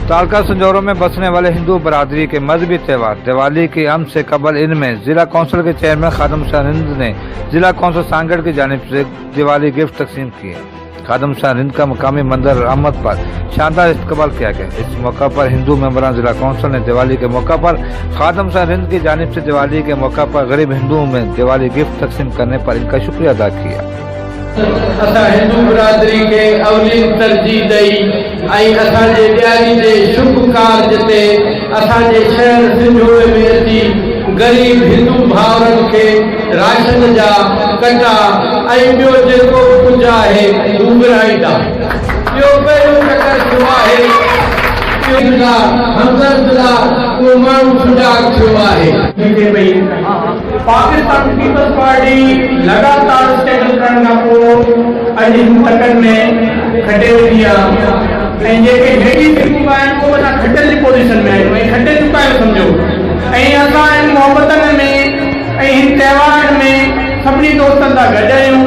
तालका संजौरों में बसने वाले हिंदू बरादरी के मजहबी त्यौहार दिवाली की अम से कबल इनमें जिला कौंसिल के चेयरमैन खादम शाह रिंद ने जिला कौंसिल सांगड़ की जानिब से दिवाली गिफ्ट तकसीम किए। खादम शाह रिंद का मकामी मंदिर अहमद पर शानदार इस्तकबाल किया गया। इस मौका पर हिंदू मेंबरान जिला कौंसिल ने दिवाली के मौका पर खादम शाह रिंद की जानिब से दिवाली के मौका पर गरीब हिंदुओं में दिवाली गिफ्ट तकसीम करने पर इनका शुक्रिया अदा किया। असां हिंदू बिरादरी के अवलीन तरजीह दई असांजे ॾियारी जे शुभ कार्य ते असांजे शहर सिंधोए में अची गरीब हिंदू भाउरनि खे राशन जा कटा ऐं ॿियो जेको कुझु आहे हू विराईंदा। ॿियो पहिरियों चकर थियो आहे पाकिस्तान पीपल्स पार्टी लगातार स्ट्रगल करण खां पोइ अॼु हिन तकनि में खटे वेंदी आहे ऐं जेके हेॾी फिल्मूं आहिनि उहे असां खटनि जी पोज़ीशन में आहियूं ऐं खटे चुका आहियूं सम्झो। ऐं असां हिन मोहबतनि में ऐं हिन त्योहारनि में सभिनी दोस्तनि सां गॾु आहियूं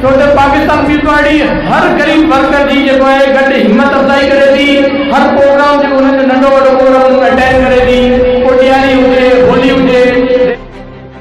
छो त पाकिस्तान पीपल्स पार्टी हर गरीब वर्कर जी जेको आहे गॾु हिम्मत अफ़ज़ाई करे थी। हर प्रोग्राम जेको हुननि जो नंढो वॾो प्रोग्राम अटेंड करे थी, पोइ ॾियारी हुजे होली हुजे।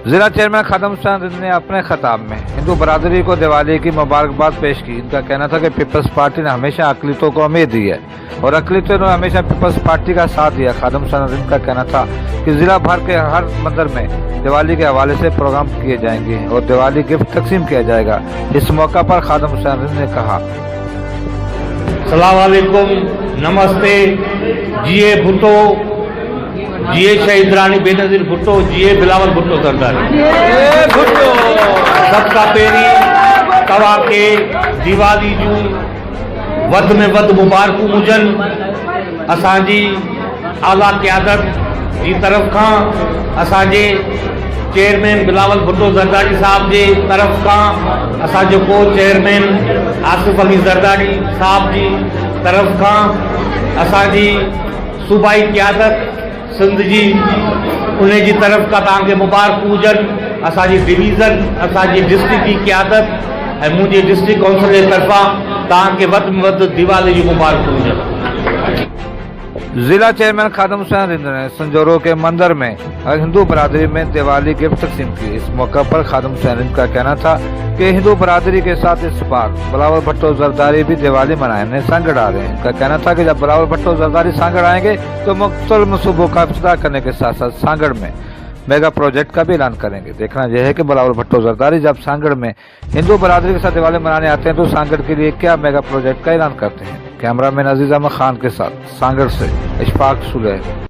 जिला चेयरमैन खादम शाह रिंद ने अपने खिताब में हिंदू बरादरी को दिवाली की मुबारकबाद पेश की। इनका कहना था कि पीपल्स पार्टी ने हमेशा अकलीतों को उम्मीद दी है और अकलीतों ने हमेशा पीपल्स पार्टी का साथ दिया। खादम शाह रिंद का कहना था कि जिला भर के हर मंदिर में दिवाली के हवाले से प्रोग्राम किए जाएंगे और दिवाली गिफ्ट तकसीम किया जाएगा। इस मौका पर खादम शाह रिंद ने कहा, अस्सलाम वालेकुम, नमस्ते, जिए भुट्टो, जिए शहीद रानी बेनज़ीर भुट्टो, जिए बिलावल भुट्टो सरदारी। सबका पहिरीं तव्हां खे दिवाली जूं वध में वध मुबारकूं हुजनि। असांजी आला क़यादत जी तरफ़ खां, असांजे चेयरमैन बिलावल भुट्टो ज़रदारी साहब जे तरफ़ खां, असांजो को चेयरमैन आसिफ अली ज़रदारी साहब जी तरफ़ खां, असांजी सूबाई क़यादत सिंध जी उन जी तरफ़ खां तव्हांखे मुबारकूं हुजनि। असांजी डिवीज़न, असांजी डिस्ट्रिक्ट जी क़यादत ऐं मुंहिंजे डिस्ट्रिक्ट काउंसिल जे तरफ़ां तव्हांखे वधि में वधि दिवाली जी मुबारकूं हुजनि। जिला चेयरमैन खादम शाह रिंद ने संजौरों के मंदिर में हिंदू बरादरी में दिवाली गिफ्ट तकसीम की। इस मौका पर खादम शाह रिंद का कहना था कि हिंदू बरादरी के साथ इस बार बिलावल भुट्टो जरदारी भी दिवाली मनाने सांगड़ आ रहे हैं। इनका कहना था कि जब बिलावल भुट्टो जरदारी सांगड़ आएंगे तो मुख्तलिफ मनसूबों का इफ्तिताह करने के साथ साथ सांगड़ में मेगा प्रोजेक्ट का भी ऐलान करेंगे। देखना यह है कि बिलावल भुट्टो जरदारी जब सांगड़ में हिंदू बरादरी के साथ दिवाली मनाने आते हैं तो सांगड़ के लिए क्या मेगा प्रोजेक्ट का ऐलान करते हैं। कैमरामैन अजीज अहमद खान के साथ सांगड़ से इशफाक सुलह।